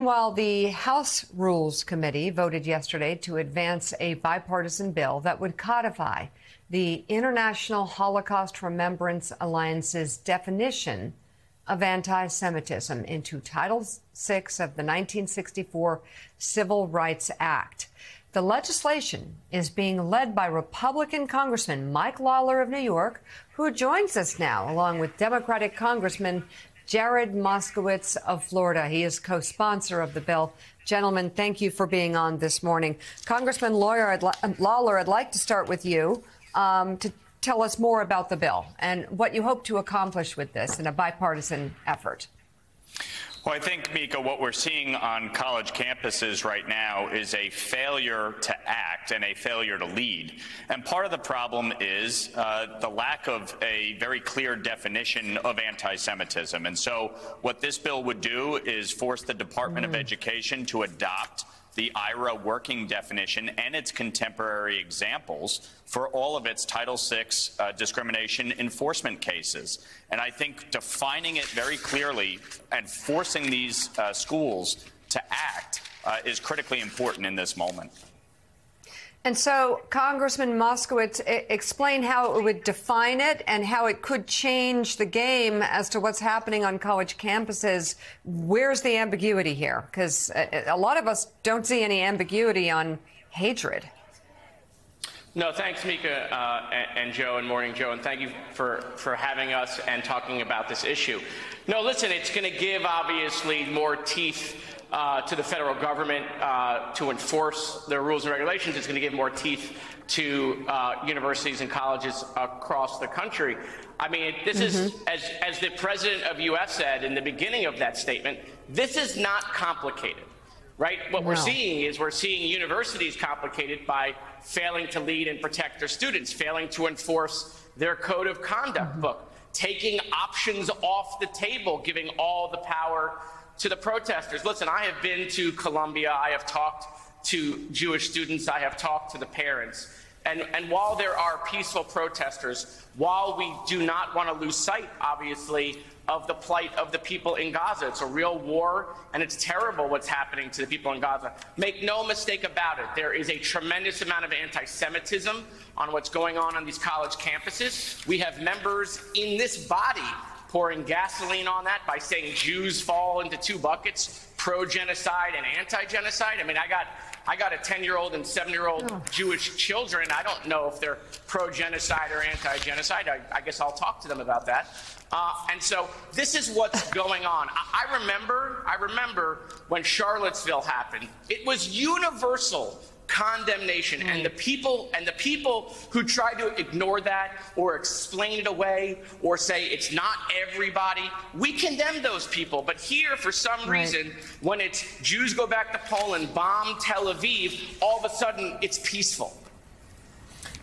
While the House Rules Committee voted yesterday to advance a bipartisan bill that would codify the International Holocaust Remembrance Alliance's definition of anti-Semitism into Title VI of the 1964 Civil Rights Act. The legislation is being led by Republican Congressman Mike Lawler of New York, who joins us now, along with Democratic Congressman Jared Moskowitz of Florida. He is co-sponsor of the bill. Gentlemen, thank you for being on this morning. Congressman Lawler, I'd like to start with you to tell us more about the bill and what you hope to accomplish with this in a bipartisan effort. Well, I think, Mika, what we're seeing on college campuses right now is a failure to act and a failure to lead. And part of the problem is the lack of a very clear definition of anti-Semitism. And so what this bill would do is force the Department of Education to adopt the IRA working definition and its contemporary examples for all of its Title VI discrimination enforcement cases. And I think defining it very clearly and forcing these schools to act is critically important in this moment. And so, Congressman Moskowitz, explain how it would define it and how it could change the game as to what's happening on college campuses. Where's the ambiguity here? Because a lot of us don't see any ambiguity on hatred. No, thanks, Mika and Joe, and morning, Joe, and thank you for having us and talking about this issue. No, listen, it's going to give, obviously, more teeth to the federal government to enforce their rules and regulations. It's going to give more teeth to universities and colleges across the country. I mean, this is, as the president of U.S. said in the beginning of that statement, this is not complicated, right? What we're seeing is we're seeing universities complicated by failing to lead and protect their students, failing to enforce their code of conduct book, taking options off the table, giving all the power to the protesters. Listen, I have been to Columbia. I have talked to Jewish students. I have talked to the parents. And while there are peaceful protesters, while we do not want to lose sight, obviously, of the plight of the people in Gaza, it's a real war, and it's terrible what's happening to the people in Gaza. Make no mistake about it. There is a tremendous amount of anti-Semitism on what's going on these college campuses. We have members in this body pouring gasoline on that by saying Jews fall into two buckets, pro-genocide and anti-genocide. I mean, I got a 10-year-old and 7-year-old Jewish children. I don't know if they're pro-genocide or anti-genocide. I guess I'll talk to them about that. And so this is what's going on. I remember when Charlottesville happened. It was universal condemnation, and the people who try to ignore that or explain it away or say it's not everybody, we condemn those people. But here, for some reason, when it's Jews go back to Poland, bomb Tel Aviv, all of a sudden it's peaceful.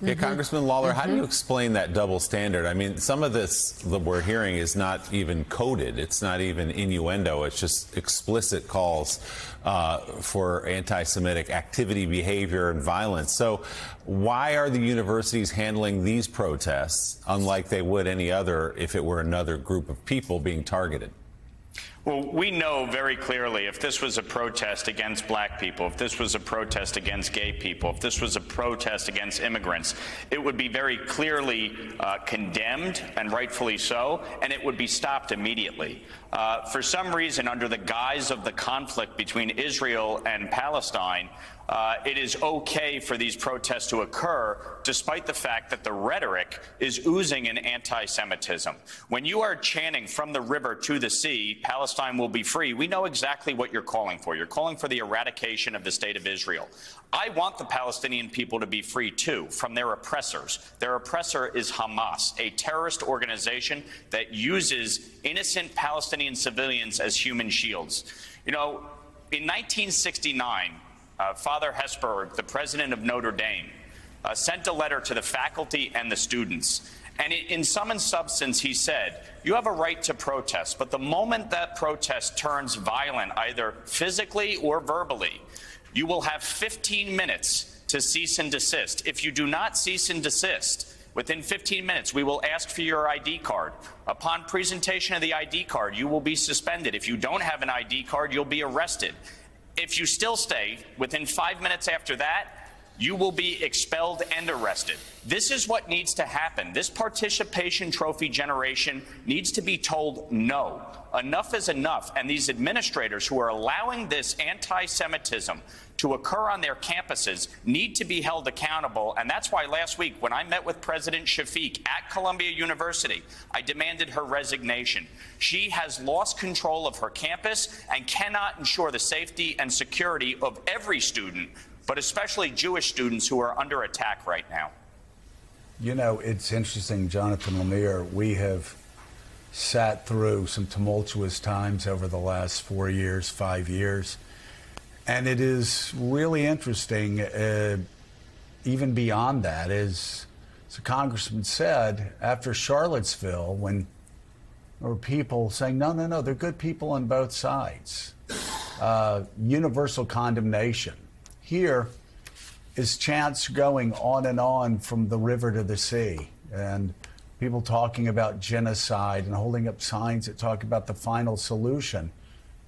Yeah, Congressman Lawler, how do you explain that double standard? I mean, some of this that we're hearing is not even coded. It's not even innuendo. It's just explicit calls for anti-Semitic activity, behavior, and violence. So why are the universities handling these protests unlike they would any other if it were another group of people being targeted? Well, we know very clearly if this was a protest against black people, if this was a protest against gay people, if this was a protest against immigrants, it would be very clearly condemned, and rightfully so, and it would be stopped immediately. For some reason, under the guise of the conflict between Israel and Palestine, it is okay for these protests to occur, despite the fact that the rhetoric is oozing in anti-Semitism. When you are chanting from the river to the sea, Palestine will be free, we know exactly what you're calling for. You're calling for the eradication of the state of Israel. I want the Palestinian people to be free, too, from their oppressors. Their oppressor is Hamas, a terrorist organization that uses innocent Palestinian civilians as human shields. You know, in 1969, Father Hesburgh, the president of Notre Dame, sent a letter to the faculty and the students. And in sum and substance, he said, you have a right to protest, but the moment that protest turns violent, either physically or verbally, you will have 15 minutes to cease and desist. If you do not cease and desist, within 15 minutes, we will ask for your ID card. Upon presentation of the ID card, you will be suspended. If you don't have an ID card, you'll be arrested. If you still stay, within 5 minutes after that, you will be expelled and arrested. This is what needs to happen. This participation trophy generation needs to be told no. Enough is enough. And these administrators who are allowing this anti-Semitism to occur on their campuses need to be held accountable. And that's why last week, when I met with President Shafiq at Columbia University, I demanded her resignation. She has lost control of her campus and cannot ensure the safety and security of every student, but especially Jewish students who are under attack right now. You know, it's interesting, Jonathan Lemire, we have sat through some tumultuous times over the last 4 years, 5 years. And it is really interesting, even beyond that, as the congressman said, after Charlottesville, when there were people saying, no, they're good people on both sides. Universal condemnation. Here is chants going on and on from the river to the sea, and people talking about genocide and holding up signs that talk about the final solution.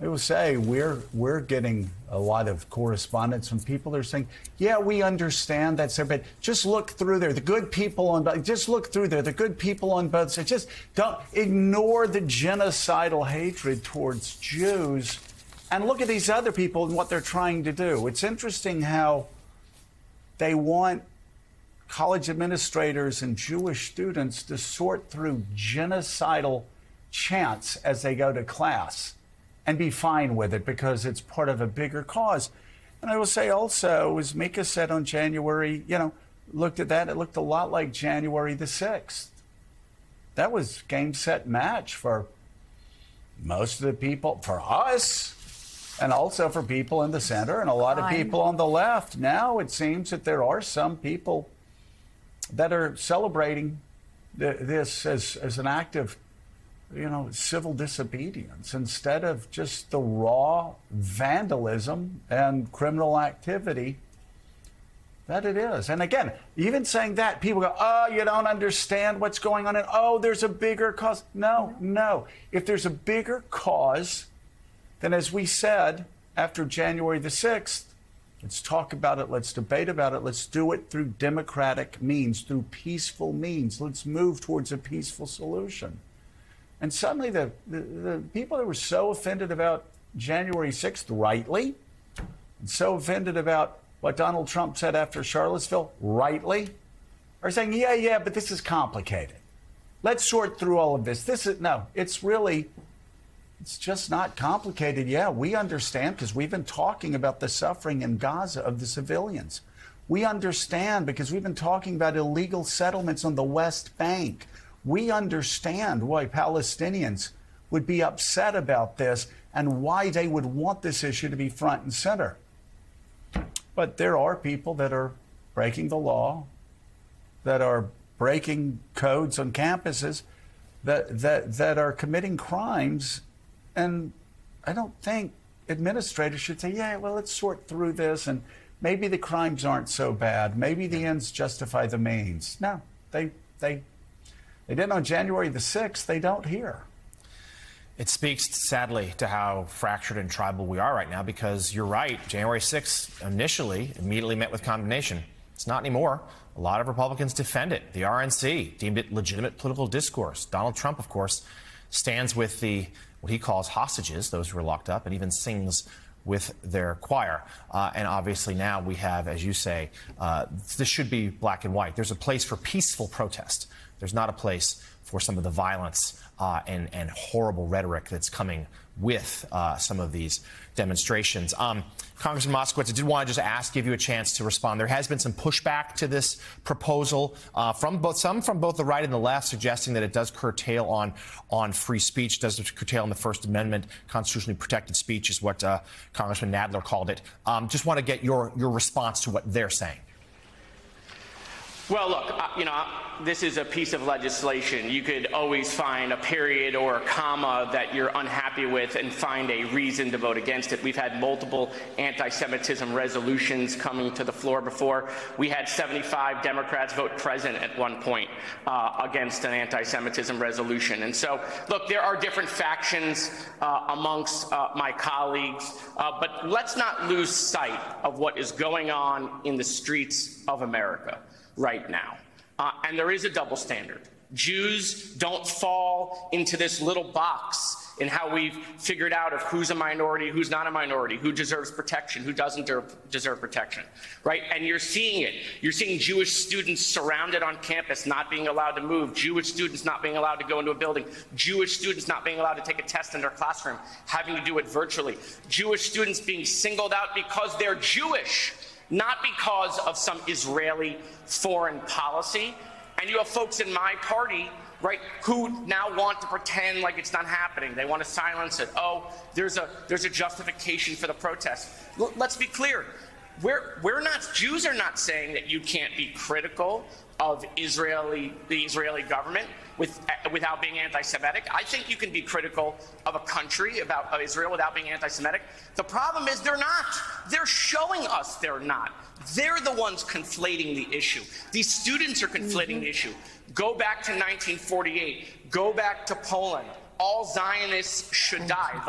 I will say we're getting a lot of correspondence from people that are saying, yeah, we understand that's there, but just look through there. The good people on both, just look through there. The good people on both sides. Just don't ignore the genocidal hatred towards Jews and look at these other people and what they're trying to do. It's interesting how they want college administrators and Jewish students to sort through genocidal chants as they go to class and be fine with it because it's part of a bigger cause. And I will say also, as Mika said on January, looked at that, it looked a lot like January the 6th. That was game, set, match for most of the people, for us, and also for people in the center and a lot of people on the left. Now it seems that there are some people that are celebrating this as an act of, civil disobedience instead of just the raw vandalism and criminal activity that it is. And again, even saying that, people go, oh, you don't understand what's going on, and oh, there's a bigger cause. No. If there's a bigger cause, then as we said after January the 6th, let's talk about it, let's debate about it, let's do it through democratic means, through peaceful means. Let's move towards a peaceful solution. And suddenly the people that were so offended about January 6th, rightly, and so offended about what Donald Trump said after Charlottesville, rightly, are saying, yeah, but this is complicated. Let's sort through all of this. It's just not complicated. Yeah, we understand because we've been talking about the suffering in Gaza of the civilians. We understand because we've been talking about illegal settlements on the West Bank. We understand why Palestinians would be upset about this and why they would want this issue to be front and center. But there are people that are breaking the law, that are breaking codes on campuses, that are committing crimes. And I don't think administrators should say, yeah, well, let's sort through this, and maybe the crimes aren't so bad. Maybe the ends justify the means. No, they didn't on January the 6th. They don't here. It speaks, sadly, to how fractured and tribal we are right now, because you're right. January 6th immediately met with condemnation. It's not anymore. A lot of Republicans defend it. The RNC deemed it legitimate political discourse. Donald Trump, of course, stands with what he calls hostages, those who are locked up, and even sings with their choir. And obviously now we have, as you say, this should be black and white. There's a place for peaceful protest. There's not a place for some of the violence and horrible rhetoric that's coming with some of these demonstrations. Congressman Moskowitz, I did want to just give you a chance to respond. There has been some pushback to this proposal from both the right and the left, suggesting that it does curtail on free speech, does curtail on the First Amendment. Constitutionally protected speech is what Congressman Nadler called it. Just want to get your response to what they're saying. Well, look, this is a piece of legislation. You could always find a period or a comma that you're unhappy with and find a reason to vote against it. We've had multiple anti-Semitism resolutions coming to the floor before. We had 75 Democrats vote present at one point against an anti-Semitism resolution. And so, look, there are different factions amongst my colleagues, but let's not lose sight of what is going on in the streets of America right now. And there is a double standard. Jews don't fall into this little box in how we've figured out of who's a minority, who's not a minority, who deserves protection, who doesn't deserve protection, right? And you're seeing it. You're seeing Jewish students surrounded on campus, not being allowed to move, Jewish students not being allowed to go into a building, Jewish students not being allowed to take a test in their classroom, having to do it virtually, Jewish students being singled out because they're Jewish, not because of some Israeli foreign policy. And you have folks in my party, right, who now want to pretend like it's not happening. They want to silence it. Oh, there's a justification for the protest. Let's be clear. Jews are not saying that you can't be critical of the Israeli government without being anti-Semitic. I think you can be critical of a country, of Israel, without being anti-Semitic. The problem is they're not. They're showing us they're not. They're the ones conflating the issue. These students are conflating the issue. Go back to 1948. Go back to Poland. All Zionists should die.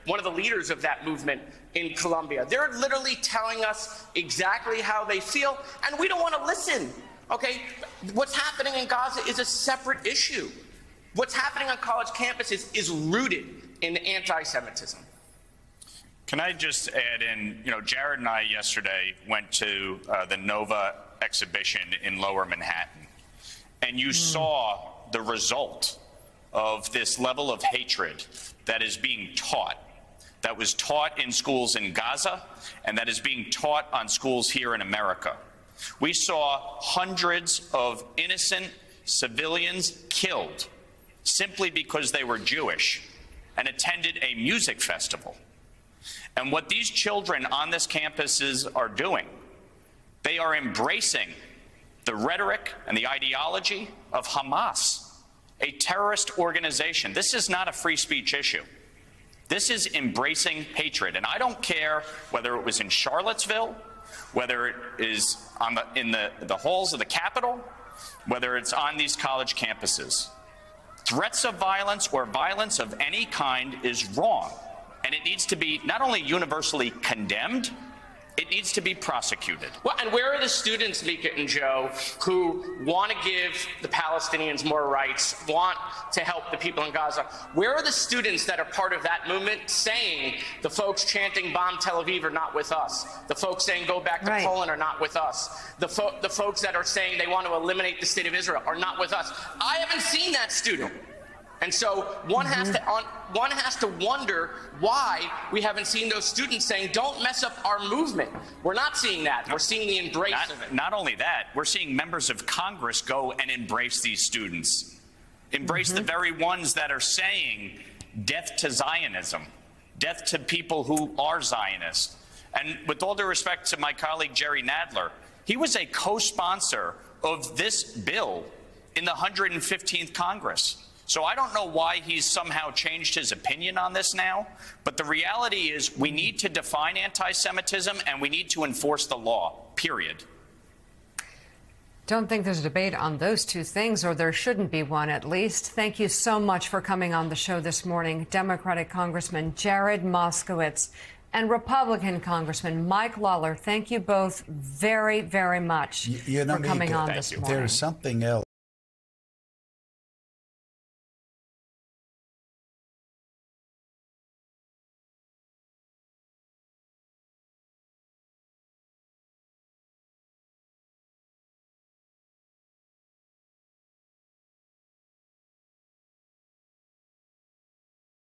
One of the leaders of that movement in Colombia. They're literally telling us exactly how they feel, and we don't want to listen. Okay, what's happening in Gaza is a separate issue. What's happening on college campuses is rooted in anti-Semitism. Can I just add in, Jared and I yesterday went to the Nova exhibition in Lower Manhattan, and you saw the result of this level of hatred that is being taught, that was taught in schools in Gaza, and that is being taught on schools here in America. We saw hundreds of innocent civilians killed simply because they were Jewish and attended a music festival. And what these children on this campuses are doing, they are embracing the rhetoric and the ideology of Hamas, a terrorist organization. This is not a free speech issue. This is embracing hatred. And I don't care whether it was in Charlottesville, whether it is in the halls of the Capitol, whether it's on these college campuses. Threats of violence or violence of any kind is wrong, and it needs to be not only universally condemned, it needs to be prosecuted. Well, and where are the students, Mika and Joe, who want to give the Palestinians more rights, want to help the people in Gaza? Where are the students that are part of that movement saying the folks chanting "Bomb Tel Aviv" are not with us? The folks saying "Go back to Poland" are not with us. The folks that are saying they want to eliminate the state of Israel are not with us. I haven't seen that student. And so one has to wonder why we haven't seen those students saying, don't mess up our movement. We're not seeing that. We're seeing the embrace of it. Not only that, we're seeing members of Congress go and embrace these students. Embrace the very ones that are saying death to Zionism, death to people who are Zionists. And with all due respect to my colleague Jerry Nadler, he was a co-sponsor of this bill in the 115th Congress. So I don't know why he's somehow changed his opinion on this now, but the reality is we need to define anti-Semitism and we need to enforce the law, period. Don't think there's a debate on those two things, or there shouldn't be one at least. Thank you so much for coming on the show this morning, Democratic Congressman Jared Moskowitz and Republican Congressman Mike Lawler. Thank you both very, very much for coming on this morning. There's something else.